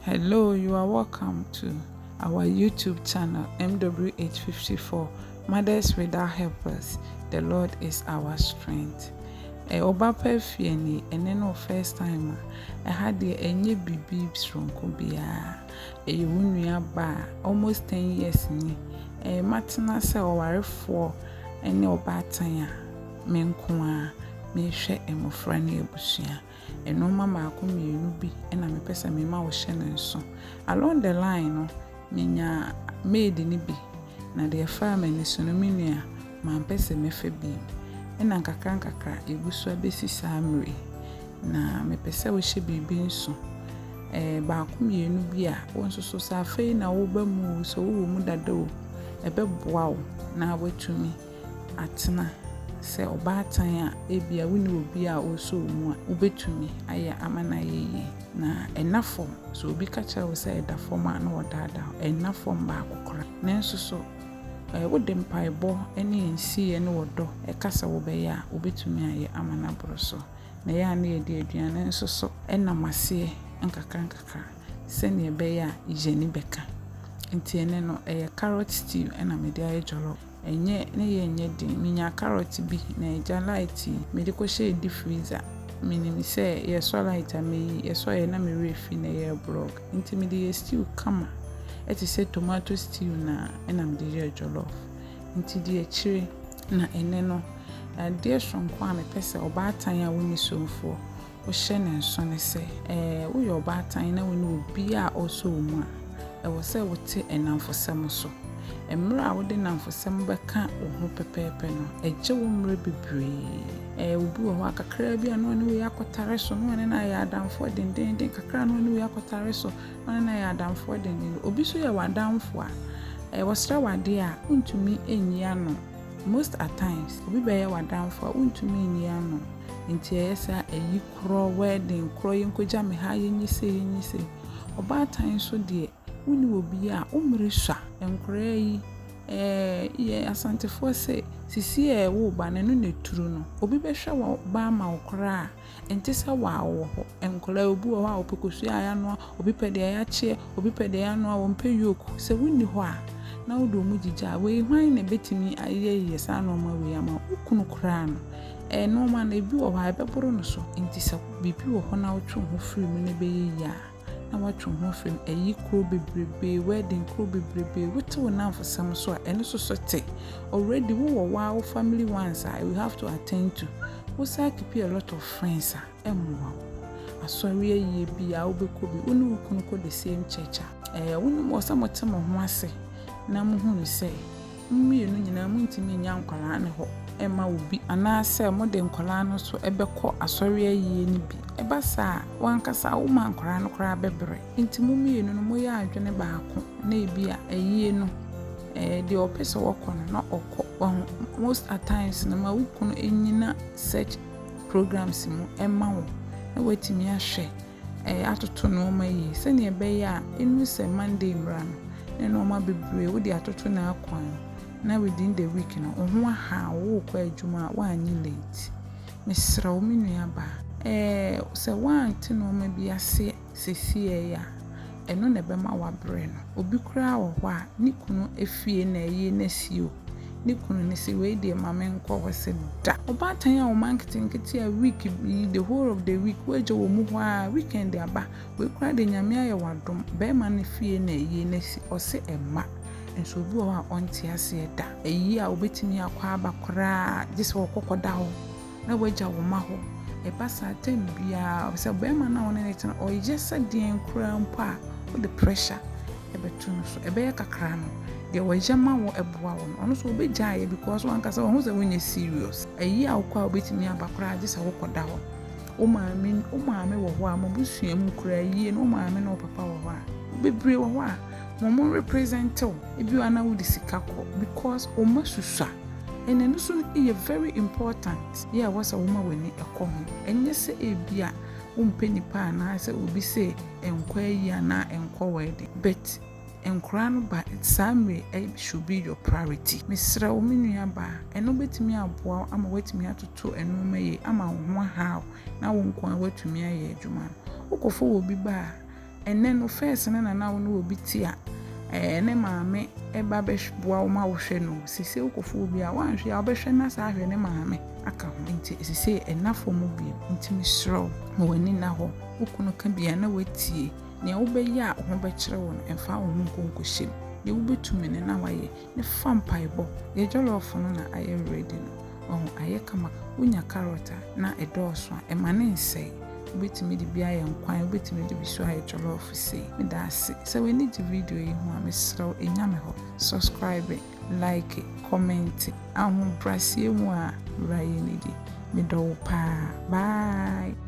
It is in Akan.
Hello, you are welcome to our YouTube channel MWH54 Mothers Without Helpers. The Lord is our strength. Oba perfieni ene no first time had the enye bibi stronko bia wunua ba almost 10 years ni matena se owarefo ene obatan a menko a mehwe emofra na ebusua eno mama akomienu bi na mepesa me ma wo hye ne nso along the line no menya maid ni bi na de farm ni so no menua ma mpese mefa bi na nkakra egusu abesi samre na mepese wo hye bibi nso ba akomienu bi a wonso so safei na wo ba mu so wo mu dada o ebeboa wo na watumi atena se obatan a ebia woni obi a oso mu a ubetumi aya amana yeye na enafom so obi kacha wo se edafom a na wodada enafom ba akokora nenso so wode mpaebo ene ensi ene wodo ekasa wo be ya ubetumi aya amana broso na ya na edi aduane nso so enamase nkakra se ne be ya ijeni beka nti ene no carrot stew ena me de aye jollof enye ne ye enye din minya carrot bi na eja light me de ko share di freezer minimi se ye so light me ye so ye na me refi na ye blog nti me de stew kama eti se tomato stew na ena me de jollof nti de chire na ene no de sonko a me pese obatan a woni somfo wo hye ne nso ne se wo ye obatan na woni obi a oso mu a wo se wote enamfosam so emra a wode namfosam beka wo ho pepepe no eje wo mre bebre obi wo akakra bi ano ne we akotare so no ne na ya adamfo den kakra no ne we akotare so no ne na ya adamfo den obi so ye wadamfo a wo sra wade a untumi enyi ano most at times obi be ye wadamfo a untumi enyi ano nti esa eyi kro wedding kro yenkoja me ha yenyise obatan so de woni obi a umre swa enkora yi ye asantefo se sisi wo ba ne no neturu no obi be hwa wo ba ma okora enti se wa wo ho enkora obi wo a opekosu aya no obi pede ya che obi pede ya no wo mpe yoku se woni ho a na wo do mu jija we hwan na betimi aye sa no ma we ama ukunu kora no no ma na bi wo ha be boro no so enti se bibi wo ho na wo twu ho firi mu ne be ye ya na watwu ho film eyi kro bebrebe wedding kro bebrebe wote wo na afosam so a ene so te already wo wa family ones you have to attend to wo sa keep a lot of friends emwa asori aye bia wo bekobi woni wo kunu ko the same church woni mo samote mo ho ase na mo hunu se mmienu nyina mo ntimi nya nkwala ne ho ema obi anase mo de nkwala no so ebekọ asori aye ni bi ebasa wankasa wo ma nkwala no kra bebre nti mo mmienu no mo ya adwene baako na ebi a aye no de opese wokọ no na okọ most at times na ma wukunu enyina search programs mu ema wo na watimi ahwe atoto no ma yi se ne ebe ya enu se Monday mra no no ma bebre wo de atoto na akwan na within the week no ho ha wo kwa adwuma wa anyi late mesra wo menua ba se wanti no ma bi ase sesie ya eno na be ma wa bre no obi kura wo ho a ni kunu efie na ye na sio ni kunu ne se we de ma menko wo se da obatan a wo marketing kiti a week the whole of the week we je wo mu ho a weekend aba we kura de nyame aye wadom be ma ne fie na ye na si o se emma enso obi wo a onti ase da eyi a obetimi akwa abakora gise wo kokoda ho na waja wo ma ho e pasa tem bia se be ma na wona ne tena o ijesa den kura mpa o the pressure e betu no so e be kakra no de waja ma wo eboa wo no so obeja ye because one kasa wo se wonye serious eyi a wo kwa obetimi abakora gise wo koda ho o maame wo ho a mabusua mu kura yie no maame no papa wo ho a bebre wo ho a mo represent ebi wana wo disikako because o masusua ene no so e very important ya wasa wo ma wani ekọ ho enye se ebia wo mpeni pa na se obi se enkwa yi ana enkọ wedding but enkra no ba samre should be your priority misra wo menua ba eno betimi aboa ama wetimi atoto eno maye ama ho ha na wo nkwa wetumi aye adwuma ukofo wo bi ba ene no first na na wo obi ti a ne maame eba beboa wo ma wo hwe no sisi ukofo obi a wanhwe a obehwe na sa hwe ne maame aka ho nti sisi enafo mu bi nti misro mo wani na ho ukunu ka bia na watie ne wo be ya ho be kire wo no emfa wo mu konkohyem ne wo betumi ne na waye ne fampaibo ye jollof no na aye ready no aye kama unya carrot na edoso a emane nsei betimi di bia ye nkwan betimi di biso aye jollof sei me da se so we need the video yi ho amesro enyame ho subscribe like comment ahun brasie mu a raye ni di me do pa bye.